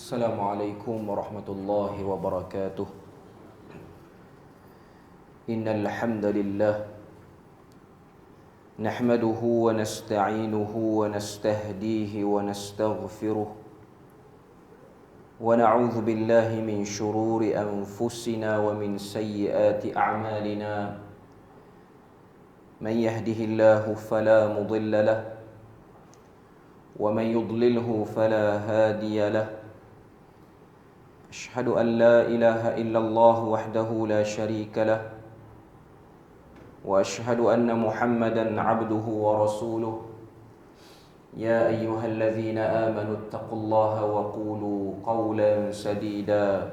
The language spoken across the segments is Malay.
Assalamualaikum warahmatullahi wabarakatuh. Innal hamdalillah nahmaduhu wa nasta'inuhu wa nastahdihi wa nastaghfiruh wa na'udzu billahi min shururi anfusina wa min sayyiati a'malina. Man yahdihillahu fala mudilla lahu wa man yudlilhu fala hadiya lahu. Asyhadu an la ilaha illallah wahdahu la syarika lah wa asyhadu anna Muhammadan abduhu wa rasuluh. Ya ayyuhalladzina amanu ittaqullaha wa qulu qawlan sadida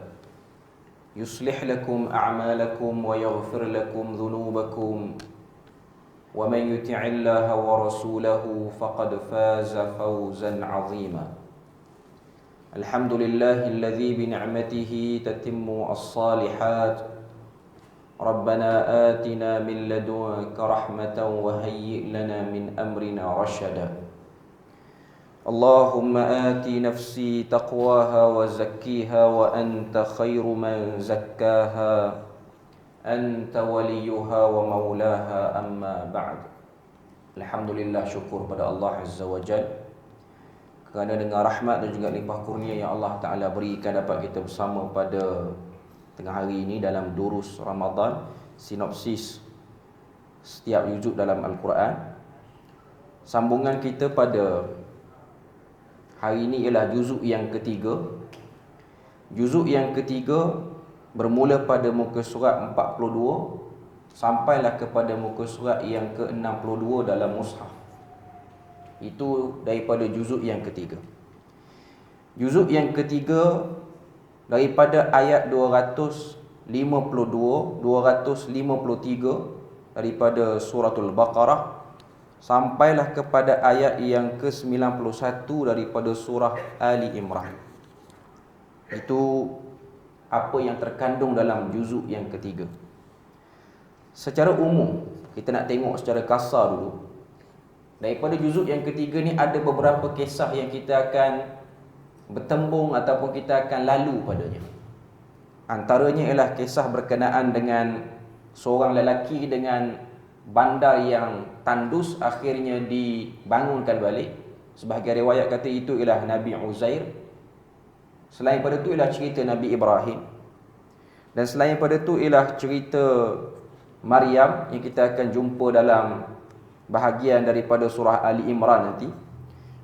yuslih lakum a'malakum wa yaghfir lakum dhunubakum wa man yuti'illaha wa rasulahu faqad faza fawzan 'azima. Alhamdulillahilladzi bi ni'matihi tatimmu as-salihat. Rabbana atina min ladunka rahmatan wa hayyi' lana min amrina rashada. Allahumma ati nafsi taqwaha wa zakkiha wa anta khairu man zakkaha. Anta waliyuha wa maulaha, amma ba'd. Alhamdulillah, syukur pada Allah Azza wa Jalla kerana dengan rahmat dan juga limpah kurnia yang Allah Ta'ala berikan dapat kita bersama pada tengah hari ini dalam durus Ramadan, sinopsis setiap juzuk dalam Al-Quran. Sambungan kita pada hari ini ialah juzuk yang ketiga. Juzuk yang ketiga bermula pada muka surat 42 sampailah kepada muka surat yang ke-62 dalam mushaf. Itu daripada juzuk yang ketiga. Juzuk yang ketiga daripada ayat 252, 253 daripada suratul Baqarah sampailah kepada ayat yang ke-91 daripada surah Ali Imran. Itu apa yang terkandung dalam juzuk yang ketiga. Secara umum, kita nak tengok secara kasar dulu. Daripada juzuk yang ketiga ni ada beberapa kisah yang kita akan bertembung ataupun kita akan lalu padanya. Antaranya ialah kisah berkenaan dengan seorang lelaki dengan bandar yang tandus akhirnya dibangunkan balik. Sebahagian riwayat kata itu ialah Nabi Uzair. Selain pada itu ialah cerita Nabi Ibrahim. Dan selain pada itu ialah cerita Maryam yang kita akan jumpa dalam bahagian daripada surah Ali Imran nanti.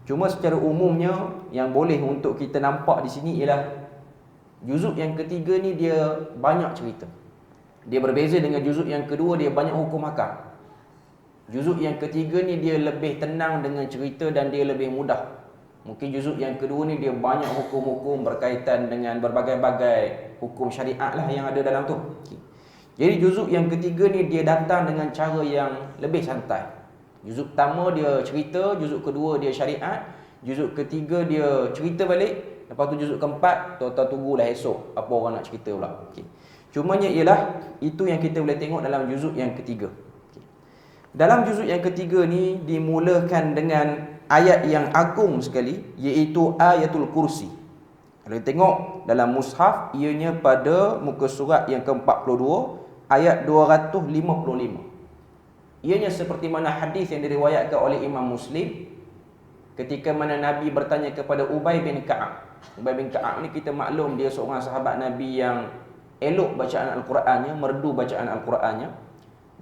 Cuma secara umumnya yang boleh untuk kita nampak di sini ialah juzuk yang ketiga ni dia banyak cerita. Dia berbeza dengan juzuk yang kedua, dia banyak hukum hakam. Juzuk yang ketiga ni dia lebih tenang dengan cerita dan dia lebih mudah. Mungkin juzuk yang kedua ni dia banyak hukum-hukum berkaitan dengan berbagai-bagai hukum syariat lah yang ada dalam tu. Jadi juzuk yang ketiga ni dia datang dengan cara yang lebih santai. Juzuk pertama dia cerita, juzuk kedua dia syariat, juzuk ketiga dia cerita balik, lepas tu juzuk keempat tuan-tuan tunggulah esok apa orang nak cerita pula. Okey. Cumanya ialah itu yang kita boleh tengok dalam juzuk yang ketiga. Okey. Dalam juzuk yang ketiga ni dimulakan dengan ayat yang agung sekali, iaitu ayatul kursi. Kalau kita tengok dalam mushaf, ianya pada muka surat yang ke-42 ayat 255. Ianya seperti mana hadis yang diriwayatkan oleh Imam Muslim ketika mana Nabi bertanya kepada Ubay bin Ka'ab. Ubay bin Ka'ab ni kita maklum dia seorang sahabat Nabi yang elok bacaan Al-Qurannya, merdu bacaan Al-Qurannya,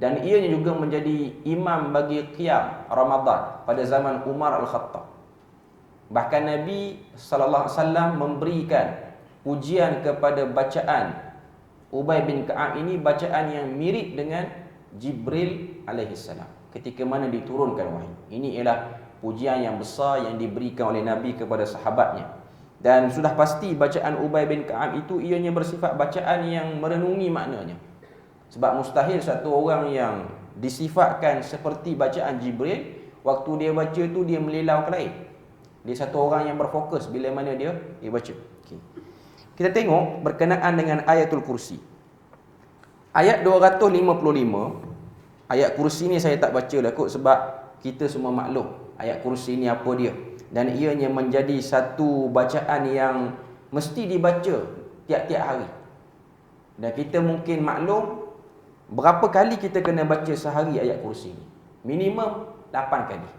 dan ianya juga menjadi imam bagi qiyam Ramadan pada zaman Umar Al-Khattab. Bahkan Nabi SAW memberikan pujian kepada bacaan Ubay bin Ka'ab ini, bacaan yang mirip dengan Jibril alaihissalam ketika mana diturunkan wahyu. Ini ialah pujian yang besar yang diberikan oleh Nabi kepada sahabatnya. Dan sudah pasti bacaan Ubay bin Ka'ab itu ianya bersifat bacaan yang merenungi maknanya. Sebab mustahil satu orang yang disifatkan seperti bacaan Jibril, waktu dia baca tu dia melilau ke lain. Dia satu orang yang berfokus bila mana dia baca. Okay. Kita tengok berkenaan dengan ayatul kursi. Ayat 255. Ayat kursi ni saya tak baca lah kot sebab kita semua maklum ayat kursi ni apa dia. Dan ianya menjadi satu bacaan yang mesti dibaca tiap-tiap hari. Dan kita mungkin maklum berapa kali kita kena baca sehari ayat kursi ni. Minimum 8 kali.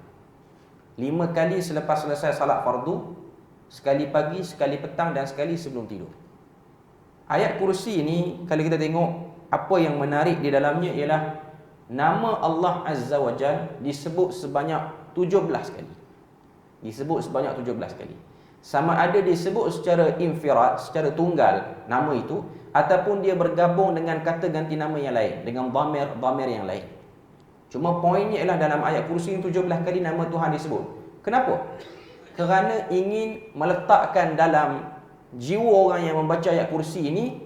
5 kali selepas selesai salat fardu, sekali pagi, sekali petang dan sekali sebelum tidur. Ayat kursi ni kalau kita tengok apa yang menarik di dalamnya ialah nama Allah Azza wa Jal disebut sebanyak 17 kali. Disebut sebanyak 17 kali. Sama ada disebut secara infirad, secara tunggal nama itu, ataupun dia bergabung dengan kata ganti nama yang lain, dengan dhamir yang lain. Cuma poinnya ialah dalam ayat kursi 17 kali nama Tuhan disebut. Kenapa? Kerana ingin meletakkan dalam jiwa orang yang membaca ayat kursi ini,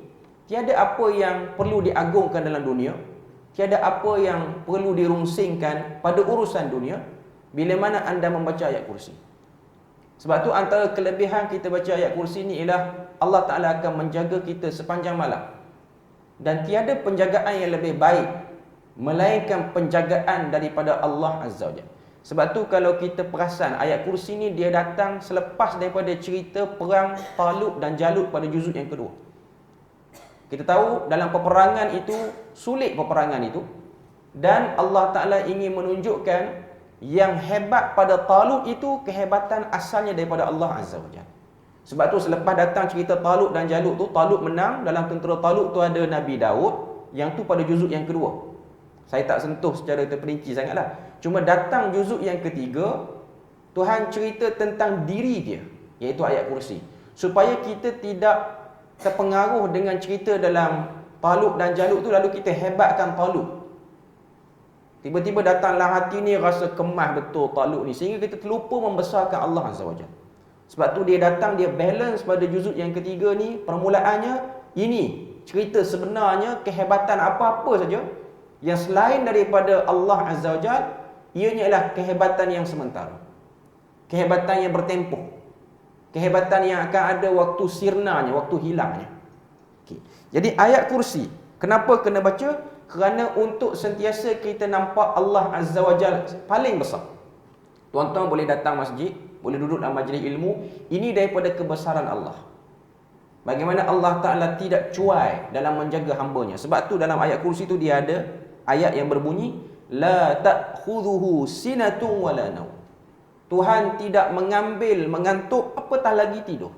tiada apa yang perlu diagungkan dalam dunia, tiada apa yang perlu dirungsingkan pada urusan dunia bila mana anda membaca ayat kursi. Sebab tu antara kelebihan kita baca ayat kursi ni ialah Allah Ta'ala akan menjaga kita sepanjang malam. Dan tiada penjagaan yang lebih baik melainkan penjagaan daripada Allah Azza wa Jalla. Sebab tu kalau kita perasan ayat kursi ni dia datang selepas daripada cerita perang Talut dan Jalut pada juzuk yang kedua. Kita tahu dalam peperangan itu, sulit peperangan itu, dan Allah Ta'ala ingin menunjukkan yang hebat pada Talut itu kehebatan asalnya daripada Allah Azza wa Jalla. Sebab tu selepas datang cerita Talut dan Jalut tu, Talut menang. Dalam tentera Talut tu ada Nabi Daud, yang tu pada juzuk yang kedua. Saya tak sentuh secara terperinci sangatlah. Cuma datang juzuk yang ketiga, Tuhan cerita tentang diri dia, iaitu ayat kursi. Supaya kita tidak terpengaruh dengan cerita dalam Talut dan Jalut tu lalu kita hebatkan Talut. Tiba-tiba datanglah hati ni rasa kemas betul Talut ni, sehingga kita terlupa membesarkan Allah Azza wa Jalla. Sebab tu dia datang, dia balance pada juzuk yang ketiga ni. Permulaannya ini cerita sebenarnya kehebatan apa-apa saja yang selain daripada Allah Azza wa Jalla, ianya ialah kehebatan yang sementara, kehebatan yang bertempoh, kehebatan yang akan ada waktu sirnanya, waktu hilangnya. Okay. Jadi ayat kursi kenapa kena baca? Kerana untuk sentiasa kita nampak Allah Azza wa Jalla paling besar. Tuan-tuan boleh datang masjid, boleh duduk dalam majlis ilmu, ini daripada kebesaran Allah. Bagaimana Allah Ta'ala tidak cuai dalam menjaga hambanya. Sebab tu dalam ayat kursi tu dia ada ayat yang berbunyi la ta'khudhuhu sinatun wala naum. Tuhan tidak mengambil mengantuk, apatah lagi tidur.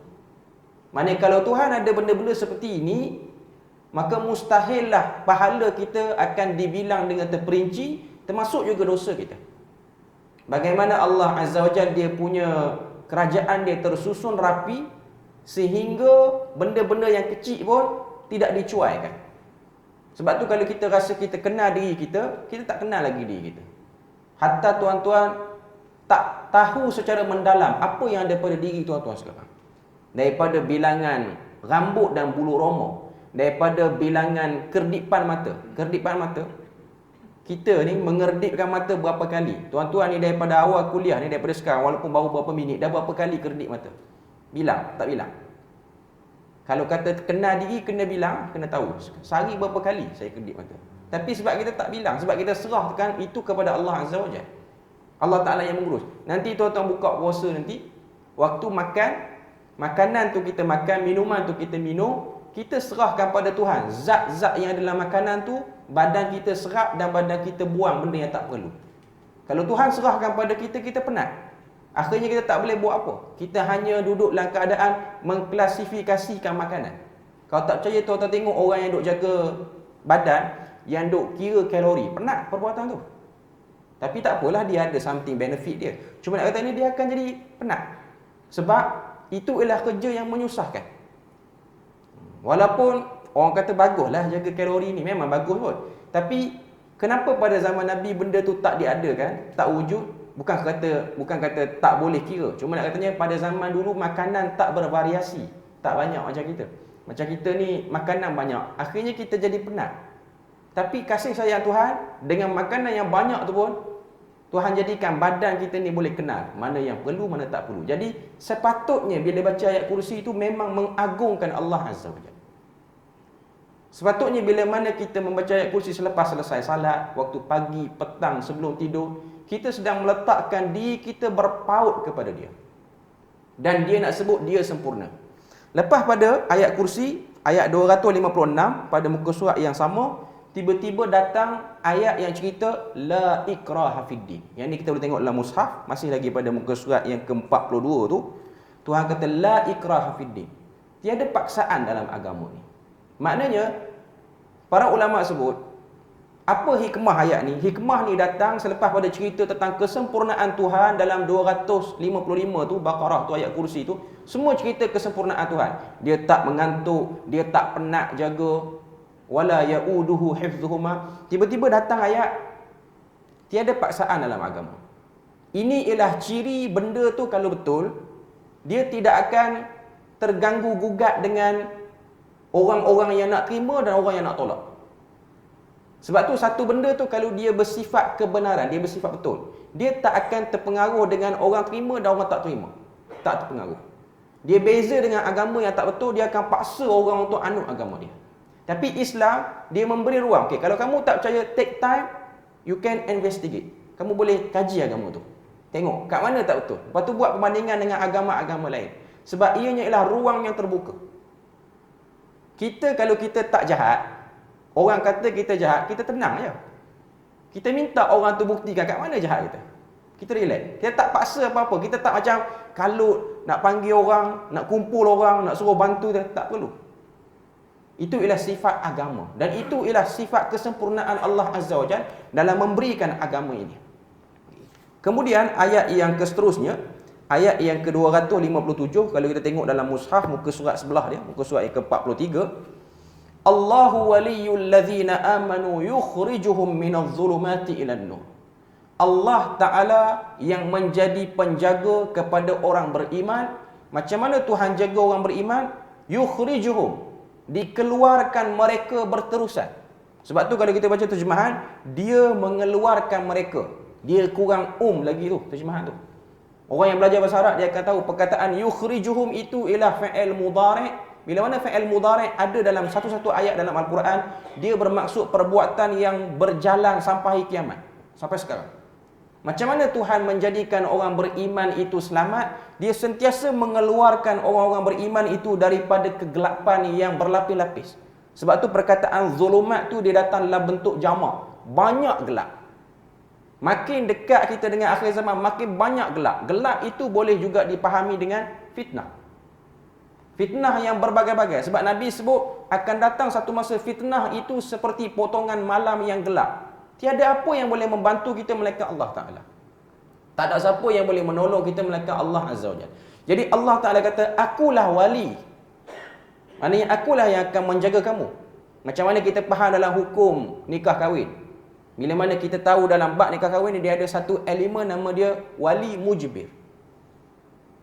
Maknanya kalau Tuhan ada benda-benda seperti ini, maka mustahillah pahala kita akan dibilang dengan terperinci, termasuk juga dosa kita. Bagaimana Allah Azza wa Jalla dia punya kerajaan dia tersusun rapi, sehingga benda-benda yang kecil pun tidak dicuaikan. Sebab tu kalau kita rasa kita kenal diri kita, kita tak kenal lagi diri kita. Hatta tuan-tuan tak tahu secara mendalam apa yang ada pada diri tuan-tuan sekarang. Daripada bilangan rambut dan bulu roma, daripada bilangan kerdipan mata. Kerdipan mata, kita ni mengerdipkan mata berapa kali? Tuan-tuan ni daripada awal kuliah ni, daripada sekarang walaupun baru berapa minit, dah berapa kali kerdip mata? Bilang? Tak bilang? Kalau kata kenal diri, kena bilang, kena tahu sehari berapa kali saya kerdip mata. Tapi sebab kita tak bilang, sebab kita serahkan itu kepada Allah Azza wa Jalla, Allah Ta'ala yang mengurus. Nanti tuan-tuan buka puasa nanti, waktu makan, makanan tu kita makan, minuman tu kita minum, kita serahkan pada Tuhan. Zat-zat yang dalam makanan tu, badan kita serap dan badan kita buang benda yang tak perlu. Kalau Tuhan serahkan pada kita, kita penat. Akhirnya kita tak boleh buat apa. Kita hanya duduk dalam keadaan mengklasifikasikan makanan. Kalau tak percaya, tuan-tuan tengok orang yang duk jaga badan, yang duk kira kalori. Penat perbuatan tu. Tapi tak apalah, dia ada something benefit dia. Cuma nak kata ni, dia akan jadi penat. Sebab itu ialah kerja yang menyusahkan. Walaupun orang kata baguslah jaga kalori ni, memang bagus pun. Tapi kenapa pada zaman Nabi benda tu tak diadakan, tak wujud? Bukan kata tak boleh kira. Cuma nak katanya pada zaman dulu makanan tak bervariasi, tak banyak macam kita. Macam kita ni makanan banyak, akhirnya kita jadi penat. Tapi kasih sayang Tuhan, dengan makanan yang banyak tu pun Tuhan jadikan badan kita ni boleh kenal mana yang perlu, mana tak perlu. Jadi sepatutnya bila baca ayat kursi itu memang mengagungkan Allah Azza wa Jalla. Sepatutnya bila mana kita membaca ayat kursi selepas selesai salat, waktu pagi, petang, sebelum tidur, kita sedang meletakkan diri kita berpaut kepada dia. Dan dia nak sebut dia sempurna. Lepas pada ayat kursi, ayat 256 pada muka surat yang sama, tiba-tiba datang ayat yang cerita la ikraha fiddin. Yang ni kita boleh tengok dalam mushaf, masih lagi pada muka surat yang ke-42 tu. Tuhan kata la ikraha fiddin. Tiada paksaan dalam agama ni. Maknanya para ulama sebut, apa hikmah ayat ni? Hikmah ni datang selepas pada cerita tentang kesempurnaan Tuhan dalam 255 tu, Baqarah tu, ayat kursi tu. Semua cerita kesempurnaan Tuhan. Dia tak mengantuk, dia tak penat jaga. Wala yauduhu hifdhuhuma. Tiba-tiba datang ayat tiada paksaan dalam agama. Ini ialah ciri benda tu kalau betul, dia tidak akan terganggu gugat dengan orang-orang yang nak terima dan orang yang nak tolak. Sebab tu satu benda tu kalau dia bersifat kebenaran, dia bersifat betul, dia tak akan terpengaruh dengan orang terima dan orang tak terima. Tak terpengaruh. Dia beza dengan agama yang tak betul, dia akan paksa orang untuk anut agama dia. Tapi Islam, dia memberi ruang. Okay, kalau kamu tak percaya, take time, you can investigate. Kamu boleh kaji agama tu. Tengok kat mana tak betul. Lepas tu buat perbandingan dengan agama-agama lain. Sebab ianya ialah ruang yang terbuka. Kita kalau kita tak jahat, orang kata kita jahat, kita tenang je. Kita minta orang tu buktikan kat mana jahat kita. Kita relax. Kita tak paksa apa-apa. Kita tak macam kalut, nak panggil orang, nak kumpul orang, nak suruh bantu dia. Tak perlu. Itu ialah sifat agama. Dan itu ialah sifat kesempurnaan Allah Azza wa Jalla dalam memberikan agama ini. Kemudian ayat yang seterusnya, ayat yang ke-257, kalau kita tengok dalam mushaf, muka surat sebelah dia, muka surat yang ke-43, Allahu waliyul ladzina amanu yukhrijuhum minadh dhulumati ilan nur. Allah Ta'ala yang menjadi penjaga kepada orang beriman. Macam mana Tuhan jaga orang beriman? Yukhrijuhum, dikeluarkan mereka berterusan. Sebab tu kalau kita baca terjemahan, dia mengeluarkan mereka. Dia kurang lagi tu terjemahan tu. Orang yang belajar bahasa Arab dia akan tahu perkataan yukhrijuhum itu ialah fa'il mudhari'. Bila mana fa'il mudhari' ada dalam satu-satu ayat dalam Al-Quran, dia bermaksud perbuatan yang berjalan sampai kiamat, sampai sekarang. Macam mana Tuhan menjadikan orang beriman itu selamat? Dia sentiasa mengeluarkan orang-orang beriman itu daripada kegelapan yang berlapis-lapis. Sebab tu perkataan zulumat tu dia datang dalam bentuk jamak. Banyak gelap. Makin dekat kita dengan akhir zaman, makin banyak gelap. Gelap itu boleh juga dipahami dengan fitnah. Fitnah yang berbagai-bagai. Sebab Nabi sebut akan datang satu masa fitnah itu seperti potongan malam yang gelap. Tiada apa yang boleh membantu kita melainkan Allah Ta'ala. Tak ada siapa yang boleh menolong kita melainkan Allah Azza wa Jalla. Jadi Allah Ta'ala kata, akulah wali. Maknanya akulah yang akan menjaga kamu. Macam mana kita faham dalam hukum nikah kahwin. Bila mana kita tahu dalam bab nikah kahwin ni, dia ada satu elemen nama dia wali mujbir.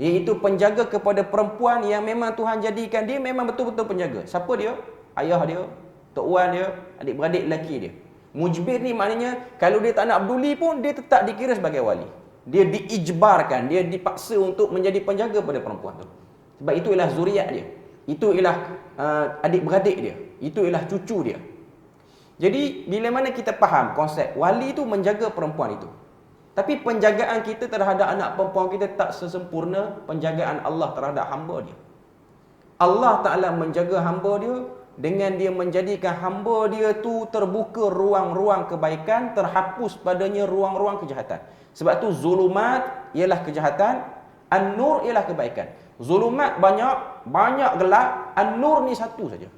Iaitu penjaga kepada perempuan yang memang Tuhan jadikan dia memang betul-betul penjaga. Siapa dia? Ayah dia, tok wan dia, adik-beradik lelaki dia. Mujbir ni maknanya kalau dia tak nak peduli pun dia tetap dikira sebagai wali. Dia diijbarkan, dia dipaksa untuk menjadi penjaga pada perempuan tu. Sebab itu ialah zuriat dia. Itu ialah adik-beradik dia. Itu ialah cucu dia. Jadi bila mana kita faham konsep wali itu menjaga perempuan itu. Tapi penjagaan kita terhadap anak perempuan kita tak sesempurna penjagaan Allah terhadap hamba dia. Allah Ta'ala menjaga hamba dia dengan dia menjadikan hamba dia tu terbuka ruang-ruang kebaikan, terhapus padanya ruang-ruang kejahatan. Sebab tu zulumat ialah kejahatan, an-nur ialah kebaikan. Zulumat banyak gelap, an-nur ni satu saja.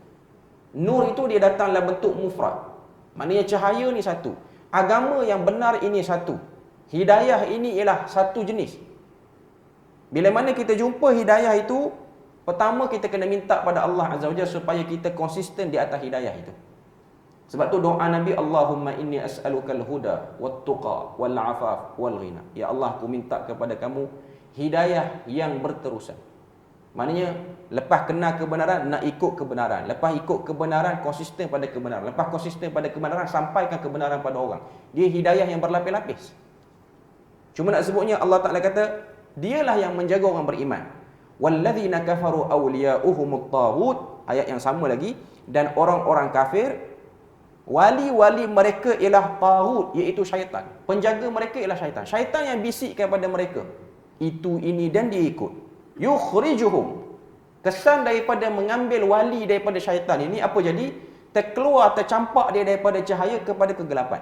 Nur itu dia datang dalam bentuk mufrad. Maknanya cahaya ni satu. Agama yang benar ini satu. Hidayah ini ialah satu jenis. Bila mana kita jumpa hidayah itu, pertama kita kena minta pada Allah Azza wa Jalla supaya kita konsisten di atas hidayah itu. Sebab tu doa Nabi, Allahumma inni as'alukal huda wat tuqa wal afaf wal ghina. Ya Allah, aku minta kepada kamu hidayah yang berterusan. Maknanya lepas kenal kebenaran, nak ikut kebenaran. Lepas ikut kebenaran, konsisten pada kebenaran. Lepas konsisten pada kebenaran, sampaikan kebenaran pada orang. Dia hidayah yang berlapis-lapis. Cuma nak sebutnya Allah Ta'ala kata, dialah yang menjaga orang beriman. Walladzina kafaru awliya'uhumut taghut. Ayat yang sama lagi. Dan orang-orang kafir, wali-wali mereka ialah taghut, iaitu syaitan. Penjaga mereka ialah syaitan. Syaitan yang bisikkan pada mereka itu, ini dan dia ikut. Yukhrijuhum, Kesan daripada mengambil wali daripada syaitan ini apa jadi? Terkeluar, tercampak dia daripada cahaya kepada kegelapan.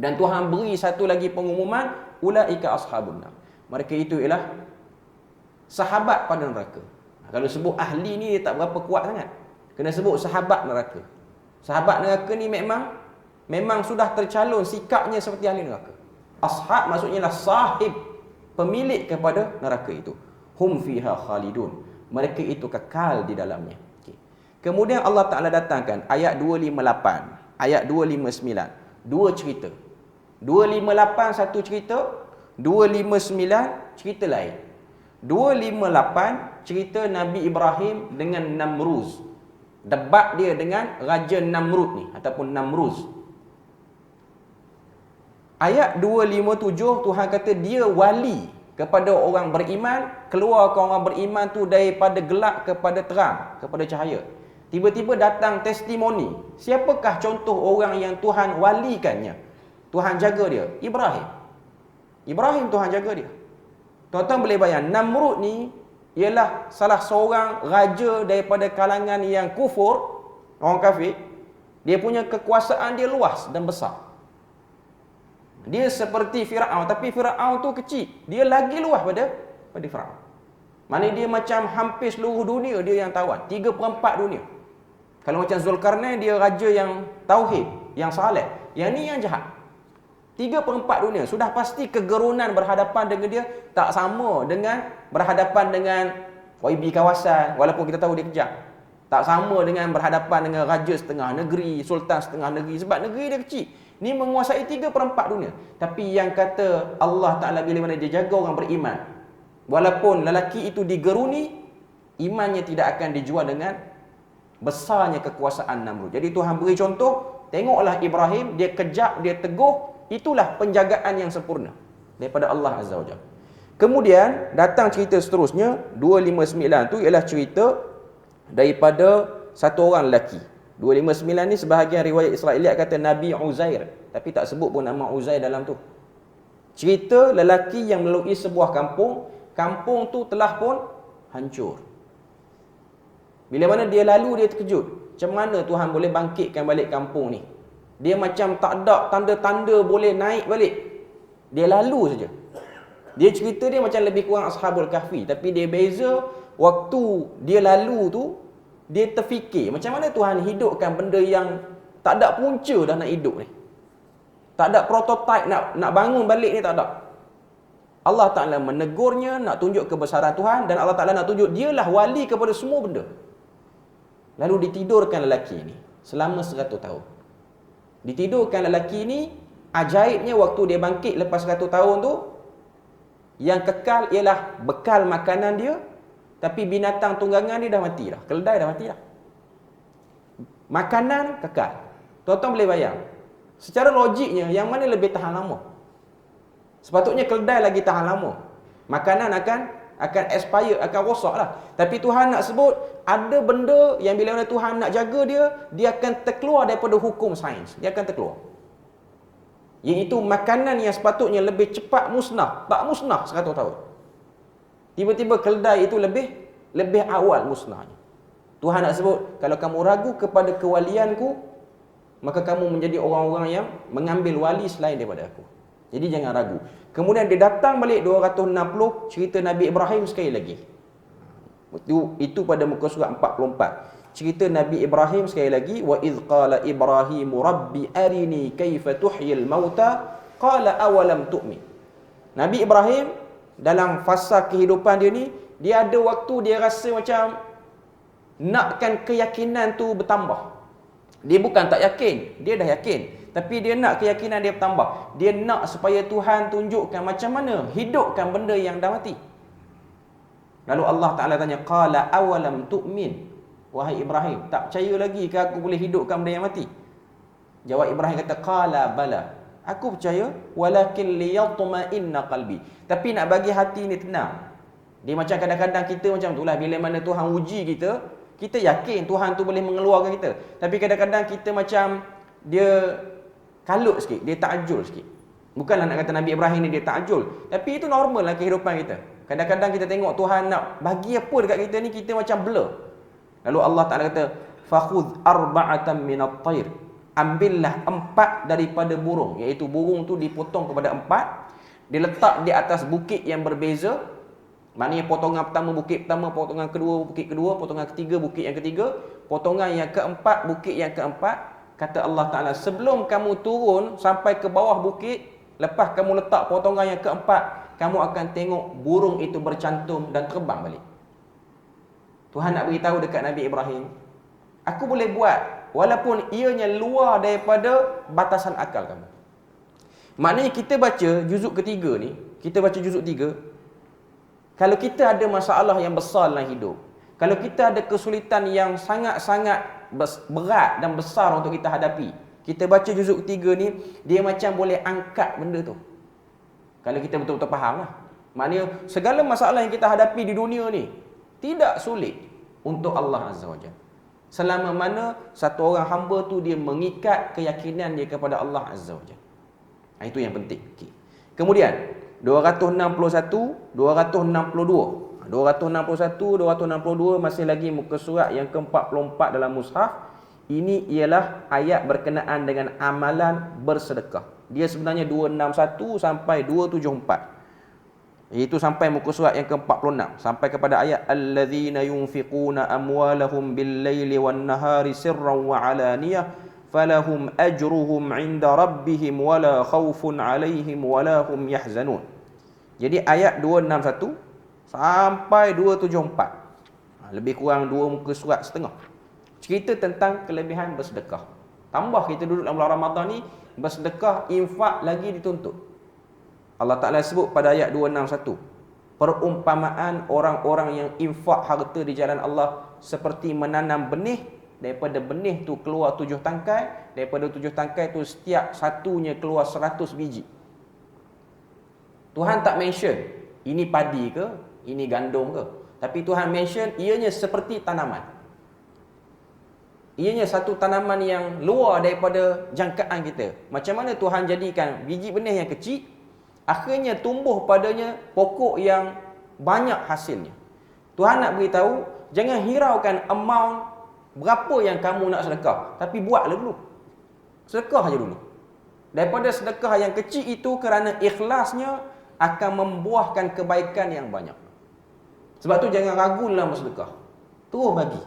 Dan Tuhan beri satu lagi pengumuman, ulaika ashabun nar. Mereka itu ialah sahabat pada neraka. Kalau sebut ahli ni dia tak berapa kuat sangat. Kena sebut sahabat neraka. Sahabat neraka ni memang sudah tercalon sikapnya seperti ahli neraka. Ashab maksudnya lah sahib, pemilik kepada neraka itu. Hum fiha khalidun. Mereka itu kekal di dalamnya. Okay. Kemudian Allah Ta'ala datangkan ayat 258, ayat 259. Dua cerita. 258 satu cerita, 259 cerita lain. 258 cerita Nabi Ibrahim dengan Namruz. Debat dia dengan Raja Namrud ni ataupun Namruz. Ayat 257 Tuhan kata dia wali kepada orang beriman, keluarkan orang beriman tu daripada gelap kepada terang, kepada cahaya. Tiba-tiba datang testimoni. Siapakah contoh orang yang Tuhan walikannya? Tuhan jaga dia. Ibrahim. Ibrahim Tuhan jaga dia. Tuan-tuan boleh bayang, Namrud ni ialah salah seorang raja daripada kalangan yang kufur, orang kafir. Dia punya kekuasaan dia luas dan besar. Dia seperti Firaun, tapi Firaun tu kecil. Dia lagi luas pada Firaun. Maknanya dia macam hampir seluruh dunia dia yang tawan. 3/4 dunia. Kalau macam Zulkarnain, dia raja yang tauhid, yang saleh. Yang ni yang jahat. 3/4 dunia. Sudah pasti kegerunan berhadapan dengan dia tak sama dengan berhadapan dengan YB kawasan, walaupun kita tahu dia kejam. Tak sama dengan berhadapan dengan raja setengah negeri, sultan setengah negeri, sebab negeri dia kecil. Ni menguasai 3/4 dunia. Tapi yang kata Allah Ta'ala bila mana dia jaga orang beriman, walaupun lelaki itu digeruni, imannya tidak akan dijual dengan besarnya kekuasaan Namrud. Jadi Tuhan beri contoh, tengoklah Ibrahim, dia kejap, dia teguh. Itulah penjagaan yang sempurna daripada Allah Azza wa Jalla. Kemudian datang cerita seterusnya, 259 tu ialah cerita daripada satu orang lelaki. 259 ni sebahagian riwayat Israiliyat kata Nabi Uzair, tapi tak sebut pun nama Uzair dalam tu. Cerita lelaki yang melalui sebuah kampung, kampung tu telah pun hancur. Bila mana dia lalu, dia terkejut. Macam mana Tuhan boleh bangkitkan balik kampung ni? Dia macam tak ada tanda-tanda boleh naik balik. Dia lalu saja. Dia cerita dia macam lebih kurang Ashabul Kahfi, tapi dia beza waktu dia lalu tu, dia terfikir macam mana Tuhan hidupkan benda yang tak ada punca dah nak hidup ni. Tak ada prototype nak bangun balik ni, tak ada. Allah Ta'ala menegurnya, nak tunjuk kebesaran Tuhan, dan Allah Ta'ala nak tunjuk dialah wali kepada semua benda. Lalu ditidurkan lelaki ni selama 100 tahun. Ditidurkan lelaki ni, ajaibnya waktu dia bangkit lepas 100 tahun tu, yang kekal ialah bekal makanan dia, tapi binatang tunggangan dia dah mati dah. Keledai dah mati dah. Makanan kekal. Tuan-tuan boleh bayang, secara logiknya yang mana lebih tahan lama? Sepatutnya keledai lagi tahan lama. Makanan akan expire, akan rosak lah. Tapi Tuhan nak sebut, ada benda yang bila mana Tuhan nak jaga dia akan terkeluar daripada hukum sains. Dia akan terkeluar. Iaitu makanan yang sepatutnya lebih cepat musnah, tak musnah 100 tahun. Tiba-tiba keledai itu lebih awal musnahnya. Tuhan nak sebut, kalau kamu ragu kepada kewalianku, maka kamu menjadi orang-orang yang mengambil wali selain daripada aku. Jadi jangan ragu. Kemudian dia datang balik 260 cerita Nabi Ibrahim sekali lagi. Itu pada muka surat 44. Cerita Nabi Ibrahim sekali lagi, wa idh qala Ibrahimu rabbi arini kaifa tuhyil mauta qala awalam tu'min. Nabi Ibrahim dalam fasa kehidupan dia ni, dia ada waktu dia rasa macam nakkan keyakinan tu bertambah. Dia bukan tak yakin, dia dah yakin, tapi dia nak keyakinan dia bertambah. Dia nak supaya Tuhan tunjukkan macam mana hidupkan benda yang dah mati. Lalu Allah Ta'ala tanya, qala awalam tu'min. Wahai Ibrahim, tak percaya lagi ke aku boleh hidupkan benda yang mati? Jawab Ibrahim kata, qala bala. Aku percaya, walakin liyatma'inna qalbi. Tapi nak bagi hati ni tenang. Dia macam kadang-kadang kita macam itulah, bila mana Tuhan uji kita, kita yakin Tuhan tu boleh mengeluarkan kita. Tapi kadang-kadang kita macam dia kalut sikit, dia takjul sikit. Bukanlah nak kata Nabi Ibrahim ni dia takjul, tapi itu normal lah kehidupan kita. Kadang-kadang kita tengok Tuhan nak bagi apa dekat kita ni, kita macam blur. Lalu Allah Ta'ala kata, fakhudh arba'atan minat tayr. Ambillah 4 daripada burung, iaitu burung tu dipotong kepada 4, diletak di atas bukit yang berbeza. Maknanya potongan pertama bukit pertama, potongan kedua bukit kedua, potongan ketiga bukit yang ketiga, potongan yang keempat bukit yang keempat. Kata Allah Ta'ala, sebelum kamu turun sampai ke bawah bukit, lepas kamu letak potongan yang keempat, kamu akan tengok burung itu bercantum dan terbang balik. Tuhan nak beritahu dekat Nabi Ibrahim, aku boleh buat walaupun ianya luar daripada batasan akal kamu. Maknanya kita baca juzuk ketiga ni, kita baca juzuk 3, kalau kita ada masalah yang besar dalam hidup, kalau kita ada kesulitan yang sangat-sangat berat dan besar untuk kita hadapi, kita baca juzuk ketiga ni, dia macam boleh angkat benda tu. Kalau kita betul-betul faham lah. Maknanya segala masalah yang kita hadapi di dunia ni tidak sulit untuk Allah Azza wa Jalla, selama mana satu orang hamba tu dia mengikat keyakinan dia kepada Allah Azza wa Jalla. Itu yang penting. Okay. Kemudian 261, 262 masih lagi muka surat yang ke-44 dalam mushaf. Ini ialah ayat berkenaan dengan amalan bersedekah. Dia sebenarnya 261 sampai 274. Iaitu sampai muka surat yang ke-46, sampai kepada ayat allazina yunfiquna amwalahum bil-laili wan-nahari sirran wa alaniyah falahum ajruhum 'inda rabbihim wala khaufun 'alaihim wala hum yahzanun. Jadi ayat 261 sampai 274. Lebih kurang 2 muka surat setengah. Cerita tentang kelebihan bersedekah. Tambah kita duduk dalam bulan Ramadan ni, bersedekah, infak lagi dituntut. Allah Ta'ala sebut pada ayat 261, perumpamaan orang-orang yang infak harta di jalan Allah seperti menanam benih. Daripada benih tu keluar 7 tangkai, daripada 7 tangkai tu setiap satunya keluar 100 biji. Tuhan tak mention ini padi ke, ini gandum ke, tapi Tuhan mention ianya seperti tanaman. Ianya satu tanaman yang luar daripada jangkaan kita. Macam mana Tuhan jadikan biji benih yang kecil, akhirnya tumbuh padanya pokok yang banyak hasilnya. Tuhan nak beritahu, jangan hiraukan amount berapa yang kamu nak sedekah, tapi buatlah dulu. Sedekah aja dulu. Daripada sedekah yang kecil itu, kerana ikhlasnya akan membuahkan kebaikan yang banyak. Sebab tu jangan ragu dalam bersedekah. Terus bagi.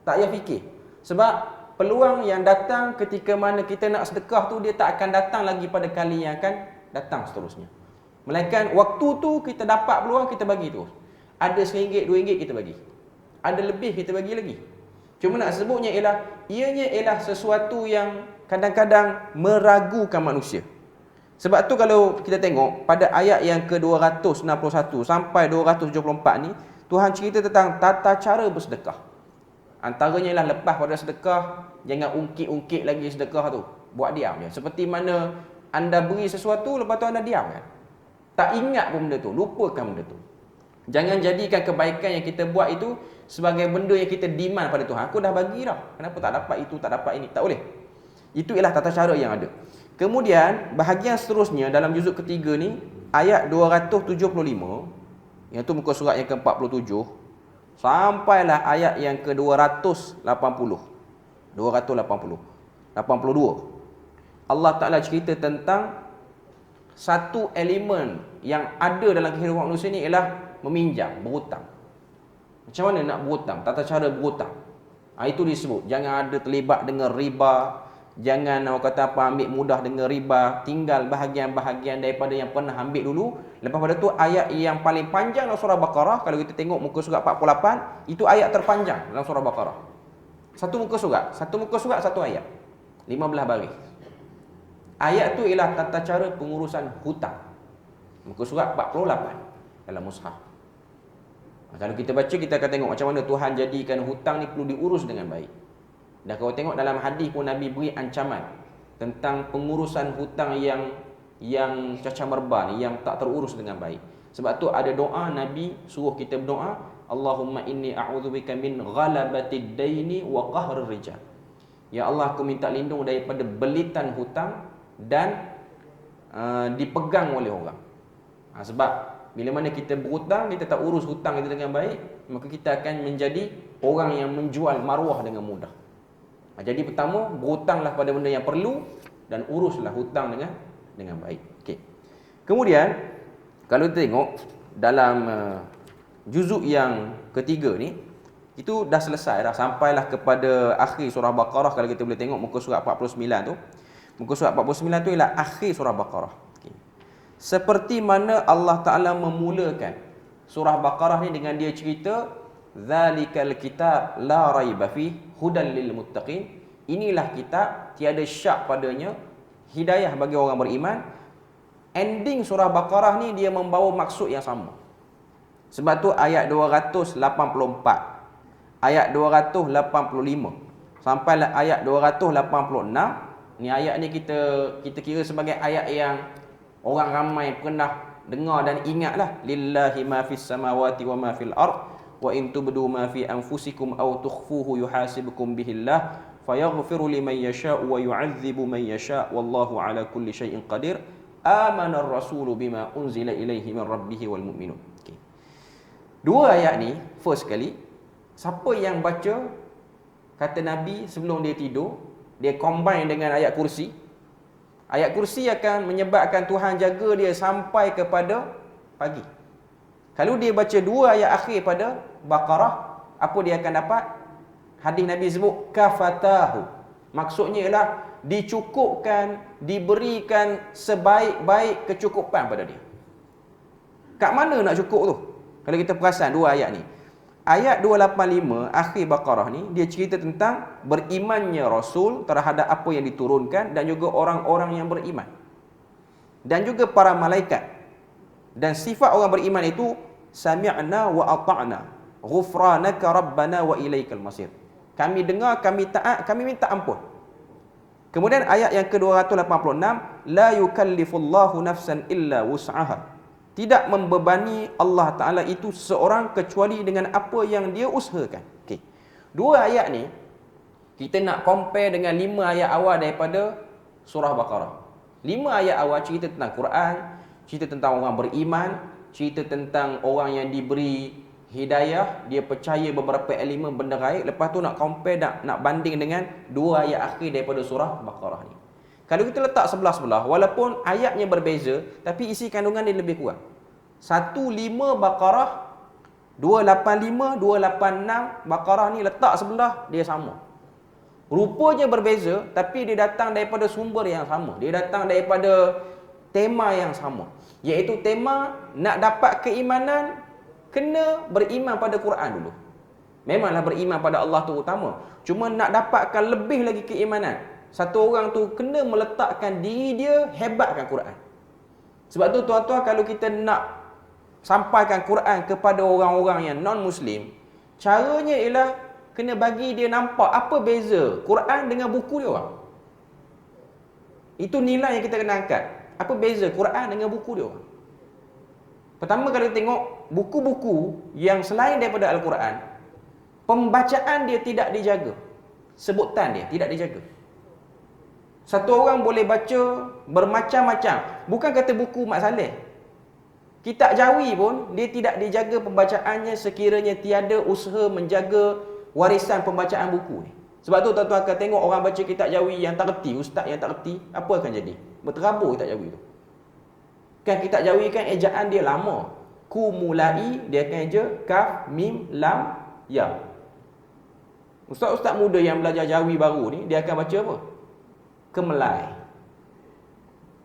Tak payah fikir. Sebab peluang yang datang ketika mana kita nak sedekah tu, dia tak akan datang lagi pada kali yang akan datang seterusnya. Melainkan waktu tu kita dapat peluang, kita bagi terus. Ada RM1, RM2 kita bagi. Ada lebih kita bagi lagi. Cuma nak sebutnya ianya ialah sesuatu yang kadang-kadang meragukan manusia. Sebab tu kalau kita tengok pada ayat yang ke-261 sampai 274 ni, Tuhan cerita tentang tata cara bersedekah. Antaranya ialah lepas pada sedekah, jangan ungkit-ungkit lagi sedekah tu. Buat diam je. Seperti mana anda beri sesuatu, lepas tu anda diam kan. Tak ingat pun benda tu, lupakan benda tu. Jangan jadikan kebaikan yang kita buat itu sebagai benda yang kita demand pada Tuhan. Aku dah bagi dah, kenapa tak dapat itu, tak dapat ini? Tak boleh. Itu ialah tata cara yang ada. Kemudian bahagian seterusnya dalam juzuk ketiga ni, ayat 275, yang tu muka surat yang ke-47, sampailah ayat yang ke-280. 82. Allah Ta'ala cerita tentang satu elemen yang ada dalam kehidupan manusia ni ialah meminjam, berhutang. Macam mana nak berhutang? Tata cara berhutang. Itu disebut. Jangan ada terlibat dengan riba. Jangan orang kata apa ambil mudah dengan riba. Tinggal bahagian-bahagian daripada yang pernah ambil dulu. Lepas pada tu ayat yang paling panjang dalam surah Baqarah, kalau kita tengok muka surat 48, itu ayat terpanjang dalam surah Baqarah. Satu muka surat, satu ayat. 15 baris. Ayat tu ialah tata cara pengurusan hutang. Muka surat 48 dalam mushaf. Kalau kita baca, kita akan tengok macam mana Tuhan jadikan hutang ni perlu diurus dengan baik. Dan kalau tengok dalam hadis pun Nabi beri ancaman tentang pengurusan hutang yang cacat merba ni, yang tak terurus dengan baik. Sebab tu ada doa Nabi suruh kita berdoa, Allahumma inni a'udzubika min ghalabatid daini wa qahrir rijal. Ya Allah, aku minta lindung daripada belitan hutang dan dipegang oleh orang. Sebab Bila mana kita berhutang, kita tak urus hutang kita dengan baik, maka kita akan menjadi orang yang menjual maruah dengan mudah. Jadi pertama, berhutanglah pada benda yang perlu dan uruslah hutang dengan baik. Okey. Kemudian, kalau kita tengok dalam juzuk yang ketiga ni, itu dah selesai dah, sampailah kepada akhir surah Baqarah. Kalau kita boleh tengok muka surat 49 tu, muka surat 49 tu ialah akhir surah Baqarah. Okay. Seperti mana Allah Ta'ala memulakan surah Baqarah ni dengan dia cerita zalikal kitab la raiba fi hudan lil muttaqin. Inilah kitab, tiada syak padanya, hidayah bagi orang beriman. Ending surah Baqarah ni dia membawa maksud yang sama. Sebab tu ayat 284, ayat 285 sampailah ayat 286, ni ayat ni kita kira sebagai ayat yang orang ramai pernah dengar dan ingatlah. Lillahi ma fis samawati wa ma fil ard wa in tubdu ma fi anfusikum aw tukhfuhu yuhasibukum bihillah fayaghfiru liman yasha'u wa yu'adzibu man yasha' wallahu ala kulli syai'in qadir. Amana ar-rasulu bima unzila ilaihi min rabbih wal mu'minun. Okay. Dua ayat ni first kali, siapa yang baca, kata Nabi sebelum dia tidur, dia combine dengan ayat kursi. Ayat kursi akan menyebabkan Tuhan jaga dia sampai kepada pagi. Kalau dia baca dua ayat akhir pada Baqarah, apa dia akan dapat? Hadis Nabi sebut kafatahu. Maksudnya ialah dicukupkan, diberikan sebaik-baik kecukupan pada dia. Kat mana nak cukup tu? Kalau kita perasan dua ayat ni. Ayat 285 akhir Baqarah ni, dia cerita tentang berimannya Rasul terhadap apa yang diturunkan dan juga orang-orang yang beriman. Dan juga para malaikat. Dan sifat orang beriman itu sami'na wa ata'na ghufranaka rabbana wa ilaikal masir. Kami dengar, kami taat, kami minta ampun. Kemudian ayat yang ke-286, la yukallifullahu nafsan illa wus'aha. Tidak membebani Allah Ta'ala itu seseorang kecuali dengan apa yang dia usahakan. Okay. Dua ayat ni, kita nak compare dengan 5 ayat awal daripada surah Baqarah. 5 ayat awal cerita tentang Quran, cerita tentang orang beriman, cerita tentang orang yang diberi hidayah, dia percaya beberapa elemen benda gaib. Lepas tu nak compare, nak banding dengan 2 ayat akhir daripada surah Baqarah ni. Kalau kita letak sebelah-sebelah, walaupun ayatnya berbeza, tapi isi kandungan dia lebih kurang. 15 Baqarah, 285, 286 Baqarah ni letak sebelah, dia sama. Rupanya berbeza, tapi dia datang daripada sumber yang sama. Dia datang daripada tema yang sama. Iaitu tema nak dapat keimanan, kena beriman pada Quran dulu. Memanglah beriman pada Allah tu utama. Cuma nak dapatkan lebih lagi keimanan, satu orang tu kena meletakkan diri dia hebatkan Quran. Sebab tu tuan-tuan, kalau kita nak sampaikan Quran kepada orang-orang yang non-Muslim, caranya ialah kena bagi dia nampak apa beza Quran dengan buku dia orang. Itu nilai yang kita kena angkat. Apa beza Quran dengan buku dia orang? Pertama, kalau kita tengok buku-buku yang selain daripada Al-Quran, pembacaan dia tidak dijaga. Sebutan dia tidak dijaga. Satu orang boleh baca bermacam-macam. Bukan kata buku Mat Saleh. Kitab Jawi pun dia tidak dijaga pembacaannya sekiranya tiada usaha menjaga warisan pembacaan buku ni. Sebab tu tuan-tuan akan tengok orang baca kitab Jawi yang tak reti, ustaz yang tak reti, apa akan jadi? Berterabur kitab Jawi tu. Kan kitab Jawi kan ejaan dia lama. Ku mulai dia akan eja kaf mim lam ya. Ustaz-ustaz muda yang belajar Jawi baru ni, dia akan baca apa? Kemelai.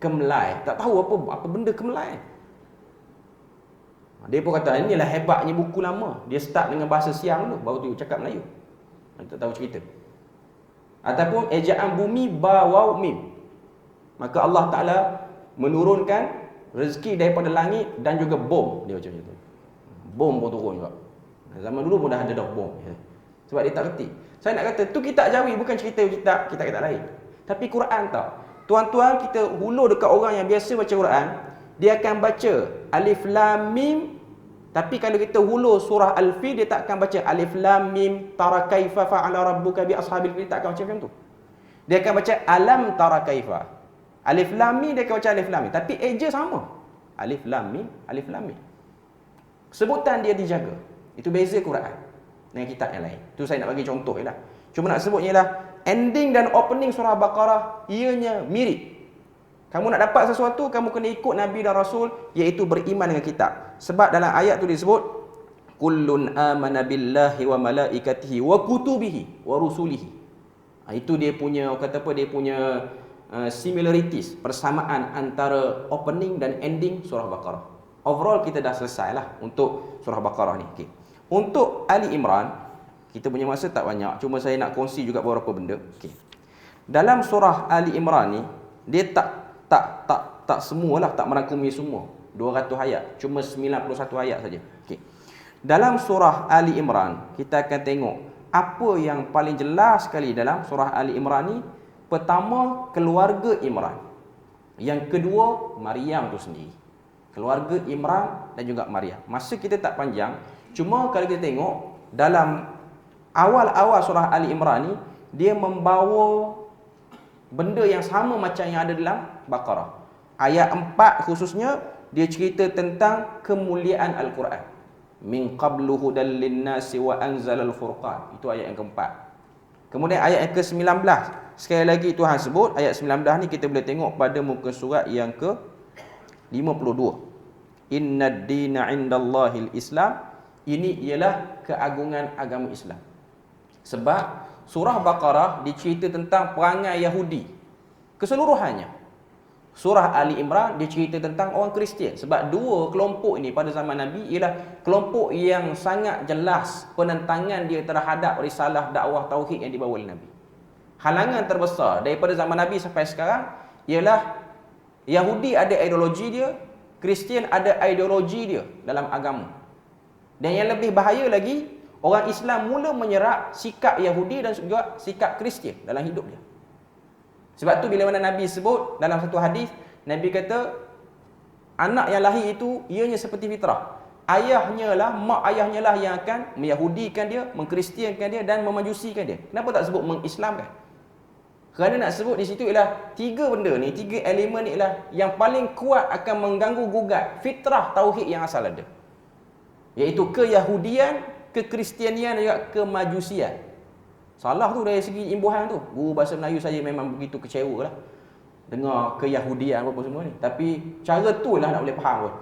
Kemelai. Tak tahu apa benda kemelai. Dia pun kata, inilah hebatnya buku lama. Dia start dengan bahasa Siang dulu, baru tu cakap Melayu. Tak tahu cerita. Ataupun ejaan bumi ba waw mim. Maka Allah Ta'ala menurunkan rezeki daripada langit dan juga bom. Dia macam tu. Bom pun turun juga. Zaman dulu pun dah ada dah bom. Sebab dia tak reti. Saya nak kata, tu kitab Jawi, bukan cerita kitab lain. Tapi Quran tak. Tuan-tuan, kita hulur dekat orang yang biasa baca Quran, dia akan baca Alif Lam Mim. Tapi kalau kita hulur surah Al-Fil, dia tak akan baca Alif Lam Mim tara kaifa fa'ala rabbuka bi ashabil fil. Tak akan baca macam tu. Dia akan baca Alam tara kaifa. Alif Lam Mim, dia akan baca Alif Lam Mim. Tapi eja sama. Alif Lam Mim, Alif Lam Mim. Sebutan dia dijaga. Itu beza Quran dengan kitab yang lain. Itu saya nak bagi contoh je lah. Cuma nak sebut ialah ending dan opening surah Baqarah ianya mirip. Kamu nak dapat sesuatu, kamu kena ikut Nabi dan Rasul, iaitu beriman dengan kitab. Sebab dalam ayat tu disebut kullun amana billahi wa malaikatihi wa kutubihi wa rusulihi. Itu dia punya, kata apa, dia punya similarities, persamaan antara opening dan ending surah Baqarah. Overall kita dah selesai lah untuk surah Baqarah ni. Okay. Untuk Ali Imran, kita punya masa tak banyak, cuma saya nak kongsi juga beberapa benda. Okay. Dalam surah Ali Imran ni, dia tak semualah, tak merangkumi semua 200 ayat, cuma 91 ayat saja. Okay. Dalam surah Ali Imran, kita akan tengok apa yang paling jelas sekali dalam surah Ali Imran ni. Pertama, keluarga Imran. Yang kedua, Maryam tu sendiri. Keluarga Imran dan juga Maryam. Masa kita tak panjang, cuma kalau kita tengok dalam awal-awal surah Ali Imran ni, dia membawa benda yang sama macam yang ada dalam Baqarah. Ayat 4 khususnya, dia cerita tentang kemuliaan Al-Quran. Min qablu hudal linnasi wa anzalal furqan. Itu ayat yang keempat. Kemudian ayat yang ke-19, sekali lagi Tuhan sebut, ayat 19 ni kita boleh tengok pada muka surat yang ke-52. Innad dina indallahil Islam. Ini ialah keagungan agama Islam. Sebab surah Baqarah dicerita tentang perangai Yahudi keseluruhannya. Surah Ali Imran dia cerita tentang orang Kristian. Sebab dua kelompok ini pada zaman Nabi ialah kelompok yang sangat jelas penentangan dia terhadap risalah dakwah tauhid yang dibawa oleh Nabi. Halangan terbesar daripada zaman Nabi sampai sekarang ialah Yahudi ada ideologi dia, Kristian ada ideologi dia dalam agama. Dan yang lebih bahaya lagi, orang Islam mula menyerap sikap Yahudi dan juga sikap Kristian dalam hidup dia. Sebab tu bila mana Nabi sebut dalam satu hadis, Nabi kata anak yang lahir itu ianya seperti fitrah. Ayahnya lah, mak ayahnya lah yang akan meyahudikan dia, mengkristiankan dia dan memajusikan dia. Kenapa tak sebut mengislamkan? Kerana nak sebut di situ ialah tiga benda ni, tiga elemen ni ialah yang paling kuat akan mengganggu gugat fitrah tauhid yang asal ada. Iaitu keyahudian, kekristianian dan juga kemajusian. Salah tu dari segi imbuhan tu. Guru bahasa Melayu saya memang begitu kecewa lah dengar keyahudian apa semua ni. Tapi cara tu lah nak boleh faham pun.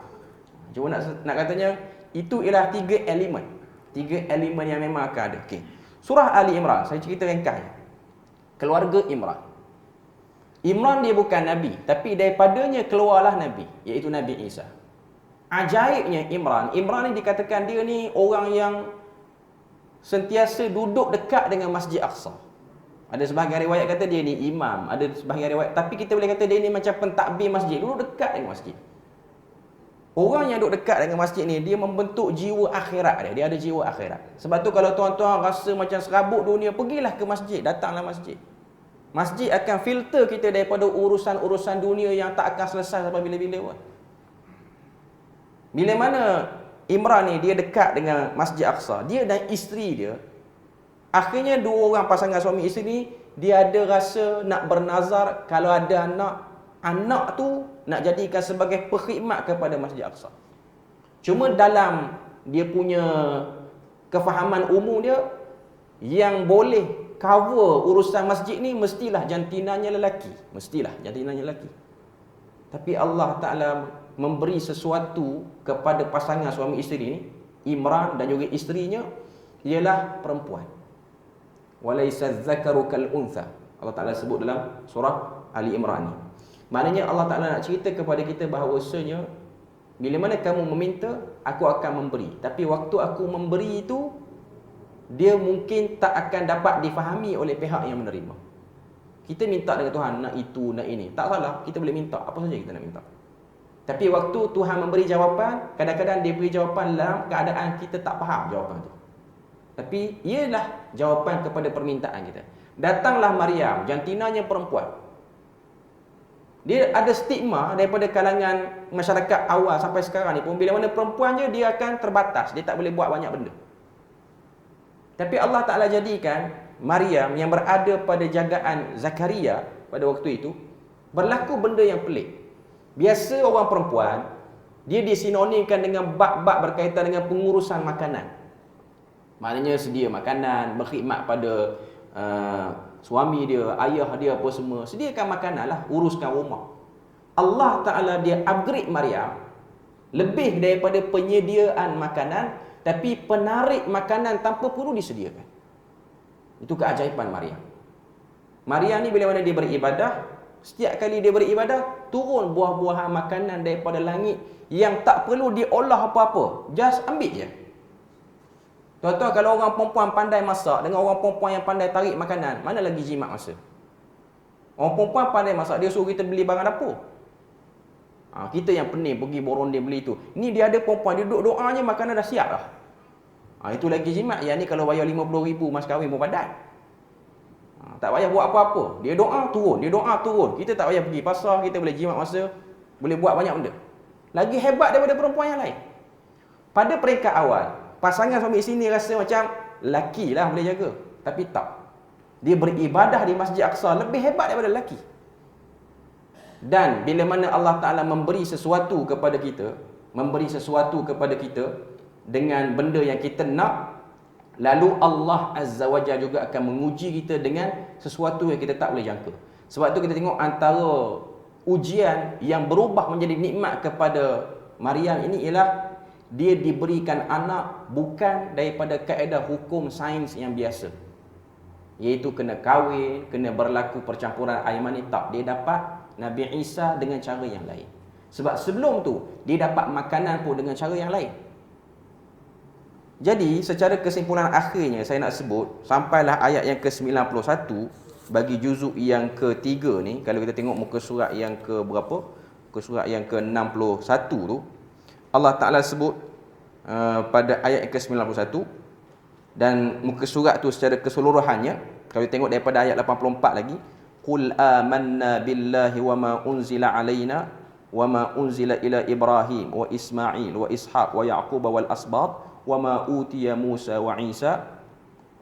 Cuma nak katanya itu ialah tiga elemen. Tiga elemen yang memang akan ada. Okay. Surah Ali Imran, saya cerita ringkas. Keluarga Imran. Imran dia bukan Nabi, tapi daripadanya keluarlah Nabi, iaitu Nabi Isa. Ajaibnya Imran ni dikatakan dia ni orang yang sentiasa duduk dekat dengan Masjid Aqsa. Ada sebahagian riwayat kata dia ni imam, ada sebahagian riwayat, tapi kita boleh kata dia ni macam pentadbir masjid, duduk dekat dengan masjid. Orang yang duduk dekat dengan masjid ni, dia membentuk jiwa akhirat dia ada jiwa akhirat. Sebab tu kalau tuan-tuan rasa macam serabut dunia, pergilah ke masjid, datanglah masjid. Masjid akan filter kita daripada urusan-urusan dunia yang tak akan selesai sampai bila-bila pun. Bila mana Imran ni dia dekat dengan Masjid Aqsa, dia dan isteri dia, akhirnya dua orang pasangan suami isteri ni, dia ada rasa nak bernazar kalau ada anak tu nak jadikan sebagai perkhidmat kepada Masjid Aqsa. Cuma dalam dia punya kefahaman umum dia, yang boleh cover urusan masjid ni mestilah jantinanya lelaki. Tapi Allah Ta'ala memberi sesuatu kepada pasangan suami isteri ni, Imran dan juga isterinya, ialah perempuan. Walaysa dzakaru kal untha. Allah Ta'ala sebut dalam surah Ali Imran ni. Maknanya Allah Ta'ala nak cerita kepada kita bahawasanya bila mana kamu meminta, aku akan memberi. Tapi waktu aku memberi itu, dia mungkin tak akan dapat difahami oleh pihak yang menerima. Kita minta dengan Tuhan, nak itu, nak ini. Tak salah, kita boleh minta apa saja kita nak minta. Tapi waktu Tuhan memberi jawapan, kadang-kadang dia beri jawapan dalam keadaan kita tak faham jawapan tu. Tapi ialah jawapan kepada permintaan kita. Datanglah Maryam, jantinanya perempuan. Dia ada stigma daripada kalangan masyarakat awal sampai sekarang ni pun, bila mana perempuan je dia akan terbatas, dia tak boleh buat banyak benda. Tapi Allah Ta'ala jadikan Maryam yang berada pada jagaan Zakaria pada waktu itu, berlaku benda yang pelik. Biasa orang perempuan, Dia disinonimkan dengan bab-bab berkaitan dengan pengurusan makanan. Maknanya sedia makanan, berkhidmat pada suami dia, ayah dia, apa semua. Sediakan makanan lah, uruskan rumah. Allah Ta'ala dia upgrade Maryam lebih daripada penyediaan makanan, tapi penarik makanan tanpa perlu disediakan. Itu keajaiban Maryam. Maryam ni bila mana dia beribadah, setiap kali dia beribadah, turun buah-buahan makanan daripada langit yang tak perlu diolah apa-apa. Just ambil je. Tuan-tuan, kalau orang perempuan pandai masak dengan orang perempuan yang pandai tarik makanan, mana lagi jimat masa? Orang perempuan pandai masak, dia suruh kita beli barang dapur. Kita yang pening pergi boronde beli tu. Ni dia ada perempuan, dia duduk doa je, makanan dah siap dah. Itu lagi jimat. Yang ni kalau bayar 50,000 mas kahwin pun padat. Tak payah buat apa-apa. Dia doa turun, dia doa turun. Kita tak payah pergi pasar, kita boleh jimat masa, boleh buat banyak benda. Lagi hebat daripada perempuan yang lain. Pada peringkat awal, pasangan suami isteri ni rasa macam lelaki lah boleh jaga. Tapi tak. Dia beribadah di Masjid Aqsa lebih hebat daripada lelaki. Dan bila mana Allah Ta'ala memberi sesuatu kepada kita, dengan benda yang kita nak, lalu Allah Azza wa Jalla juga akan menguji kita dengan sesuatu yang kita tak boleh jangka. Sebab tu kita tengok antara ujian yang berubah menjadi nikmat kepada Maryam ini ialah dia diberikan anak bukan daripada kaedah hukum sains yang biasa, iaitu kena kahwin, kena berlaku percampuran air mani. Tak, dia dapat Nabi Isa dengan cara yang lain. Sebab sebelum tu dia dapat makanan pun dengan cara yang lain. Jadi secara kesimpulan akhirnya saya nak sebut, sampailah ayat yang ke-91 bagi juzuk yang ketiga ni. Kalau kita tengok muka surat yang ke berapa? Muka surat yang ke-61 tu, Allah Ta'ala sebut pada ayat yang ke-91. Dan muka surat tu secara keseluruhannya, kalau kita tengok daripada ayat 84 lagi, Qul amanna billahi wa ma unzila alaina wa ma unzila ila Ibrahim wa Ismail wa Ishaq wa Yaqub wal asbat wa ma utiya Musa wa Isa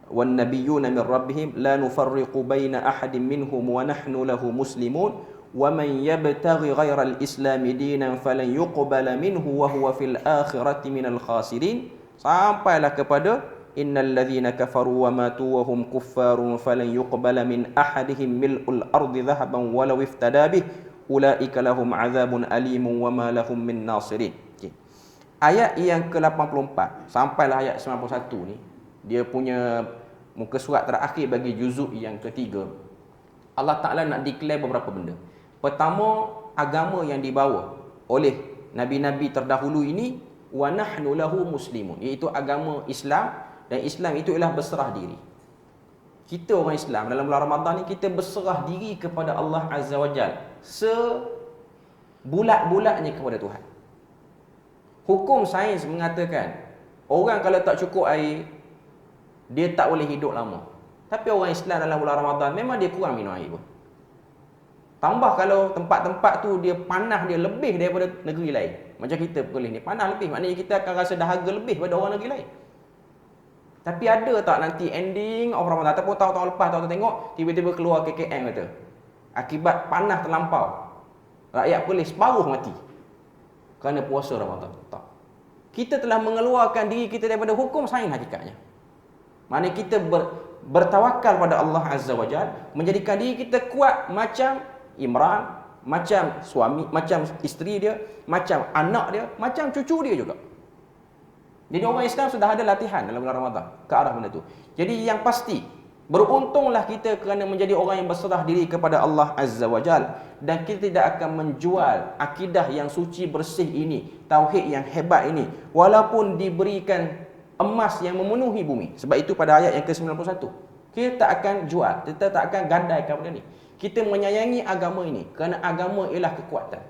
wan nabiyyuna min rabbihim la nufarriqu baina ahadin minhum wa nahnu lahu muslimun wa man yabtaghi ghayra al-islam dinan falan yuqbala minhu wa huwa fil akhirati minal khasirin, sampailah kepada innal ladzina kafaru wa matu wa hum kuffarun falan yuqbala min ahadihim mil'ul ardi dhahaban walau iftada bih ulaika lahum azabun alimun wa ma lahum min nasirin. Ayat yang ke-84 sampailah ayat 91 ni, dia punya muka surat terakhir bagi juzuk yang ketiga. Allah Ta'ala nak declare beberapa benda. Pertama, agama yang dibawa oleh nabi-nabi terdahulu ini, wa nahnu lahu muslimun, iaitu agama Islam. Dan Islam itu ialah berserah diri. Kita orang Islam dalam bulan Ramadan ni, kita berserah diri kepada Allah Azza wa Jalla sebulat-bulatnya kepada Tuhan. Hukum sains mengatakan orang kalau tak cukup air, dia tak boleh hidup lama. Tapi orang Islam dalam bulan Ramadan memang dia kurang minum air pun. Tambah kalau tempat-tempat tu dia panas dia lebih daripada negeri lain. Macam kita Perlis ni panas lebih, maknanya kita akan rasa dahaga lebih daripada orang negeri lain. Tapi ada tak nanti ending of Ramadan ataupun tahun-tahun lepas, tahun tengok tiba-tiba keluar KKM kata akibat panas terlampau rakyat Perlis separuh mati kerana puasa Ramadan. Tak. Kita telah mengeluarkan diri kita daripada hukum sains hakikatnya. Maknanya kita bertawakal pada Allah Azza wa Jalla, menjadikan diri kita kuat macam Imran, macam suami, macam isteri dia, macam anak dia, macam cucu dia juga. Jadi orang Islam sudah ada latihan dalam bulan Ramadan ke arah benda tu. Jadi yang pasti, beruntunglah kita kerana menjadi orang yang berserah diri kepada Allah Azza wa Jalla, dan kita tidak akan menjual akidah yang suci bersih ini, tauhid yang hebat ini, walaupun diberikan emas yang memenuhi bumi. Sebab itu pada ayat yang ke-91, kita tak akan jual, kita tak akan gadaikan benda ni. Kita menyayangi agama ini kerana agama ialah kekuatan.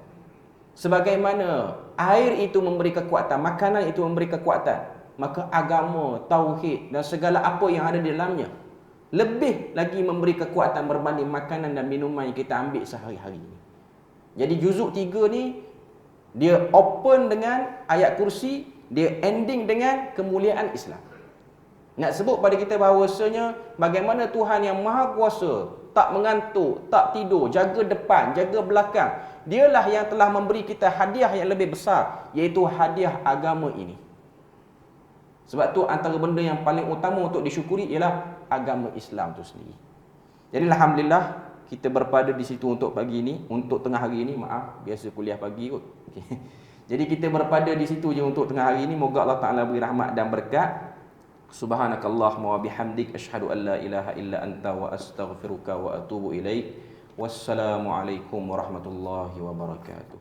Sebagaimana air itu memberi kekuatan, makanan itu memberi kekuatan, maka agama, tauhid dan segala apa yang ada di dalamnya lebih lagi memberi kekuatan berbanding makanan dan minuman yang kita ambil sehari-hari ini. Jadi juzuk 3 ni dia open dengan ayat kursi, dia ending dengan kemuliaan Islam. Nak sebut pada kita bahawasanya bagaimana Tuhan yang Maha Kuasa tak mengantuk, tak tidur, jaga depan, jaga belakang, Dialah yang telah memberi kita hadiah yang lebih besar, iaitu hadiah agama ini. Sebab tu antara benda yang paling utama untuk disyukuri ialah agama Islam tu sendiri. Jadi alhamdulillah kita berpada di situ untuk pagi ini, untuk tengah hari ini, maaf biasa kuliah pagi kot. Okay. Jadi kita berpada di situ je untuk tengah hari ini. Moga Allah Taala beri rahmat dan berkat. Subhanakallahumma wa bihamdik asyhadu an la ilaha illa anta wa astaghfiruka wa atubu ilaik. Wassalamualaikum warahmatullahi wabarakatuh.